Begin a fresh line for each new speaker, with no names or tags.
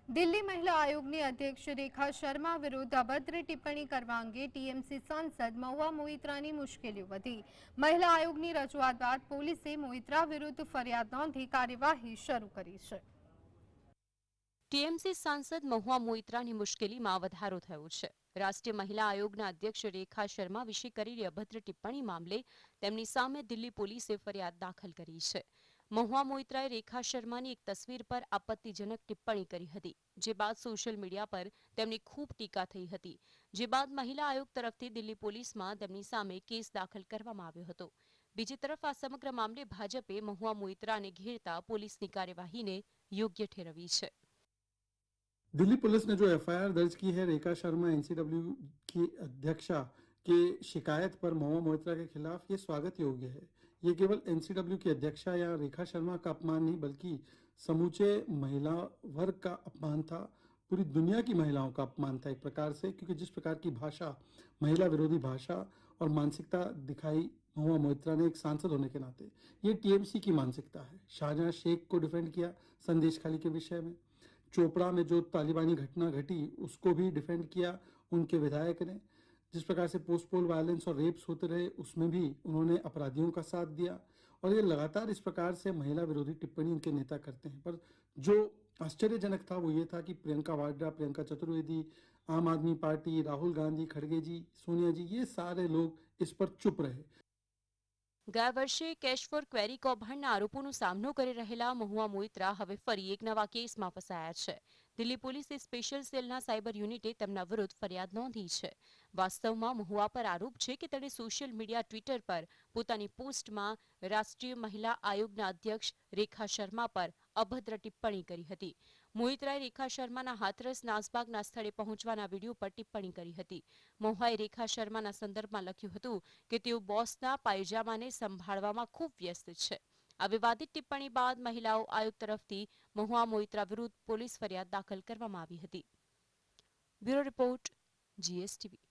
દિલ્હી મહિલા આયોગની અધ્યક્ષ રેખા શર્મા વિરુદ્ધ અભદ્ર ટિપ્પણી કરવા અંગે ટીએમસી સાંસદ મહુવા મોઇત્રાની મુશ્કેલીઓ વધી। મહિલા આયોગની રજૂઆત બાદ પોલીસે મોઇત્રા વિરુદ્ધ ફરિયાદ નોંધી કાર્યવાહી શરૂ કરી છે।
ટીએમસી સાંસદ મહુવા મોઇત્રાની મુશ્કેલીમાં વધારો થયો છે। રાષ્ટ્રીય મહિલા આયોગના અધ્યક્ષ રેખા શર્મા વિશે કરેલી અભદ્ર ટિપ્પણી મામલે તેમની સામે દિલ્હી પોલીસે ફરિયાદ દાખલ કરી છે। મહુવા મોઇત્રાએ રેખા શર્માની એક તસવીર પર આપત્તિજનક ટિપ્પણી કરી હતી, જે બાદ સોશિયલ મીડિયા પર તેમની ખૂબ ટીકા થઈ હતી। જે બાદ મહિલા આયોગ તરફથી દિલ્હી પોલીસમાં તેમની સામે કેસ દાખલ કરવામાં આવ્યો હતો। બીજી તરફ આ સમગ્ર મામલે ભાજપે મહુવા મોઇત્રાને ઘેરતા પોલીસની કાર્યવાહીને યોગ્ય ઠેરવી છે।
दिल्ली पुलिस ने जो एफआईआर दर्ज की है रेखा शर्मा एनसीडब्ल्यू की अध्यक्षा के शिकायत पर महुआ मोइत्रा के खिलाफ, ये स्वागत योग्य है। ये केवल एनसीडब्ल्यू की अध्यक्षा या रेखा शर्मा का अपमान नहीं, बल्कि समूचे महिला वर्ग का अपमान था, पूरी दुनिया की महिलाओं का अपमान था एक प्रकार से, क्योंकि जिस प्रकार की भाषा, महिला विरोधी भाषा और मानसिकता दिखाई महुआ मोइत्रा ने एक सांसद होने के नाते, ये टीएमसी की मानसिकता है। शाहजहां शेख को डिफेंड किया संदेश खाली के विषय में, चोपड़ा में जो तालिबानी घटना घटी उसको भी डिफेंड किया उनके विधायक ने। जिस प्रकार से पोस्ट पोल वायलेंस और रेप्स होते रहे उसमें भी उन्होंने अपराधियों का साथ दिया, और ये लगातार इस प्रकार से महिला विरोधी टिप्पणी इनके नेता करते हैं। पर जो आश्चर्यजनक था वो ये था कि प्रियंका वाड्रा, प्रियंका चतुर्वेदी, आम आदमी पार्टी, राहुल गांधी, खड़गे जी, सोनिया जी, ये सारे लोग इस पर चुप रहे।
ગયા વર્ષે કેશ ફોર ક્વેરી કૌભાંડના આરોપોનો સામનો કરી રહેલા મહુવા મોઇત્રા હવે ફરી એક નવા કેસમાં ફસાયા છે। દિલ્હી પોલીસે સ્પેશિયલ સેલના સાયબર યુનિટે તેમના વિરુદ્ધ ફરિયાદ નોંધી છે। વાસ્તવમાં મહુવા પર આરોપ છે કે તેણે સોશિયલ મીડિયા ટ્વિટર પર પોતાની પોસ્ટમાં રાષ્ટ્રીય મહિલા આયોગના અધ્યક્ષ રેખા શર્મા પર અભદ્ર ટિપ્પણી કરી હતી। મોઇત્રાએ રેખા શર્માના હાથરસ નાસભાગના સ્થળે પહોંચવાના વિડીયો પર ટિપ્પણી કરી હતી। મહુવાએ રેખા શર્માના સંદર્ભમાં લખ્યું હતું કે તેઓ બોસના પાયજામાને સંભાળવામાં ખૂબ વ્યસ્ત છે। આ વિવાદિત ટિપ્પણી બાદ મહિલાઓ આયોગ તરફથી મહુવા મોઇત્રા વિરુદ્ધ પોલીસ ફરિયાદ દાખલ કરવામાં આવી હતી। Bureau report, GSTV.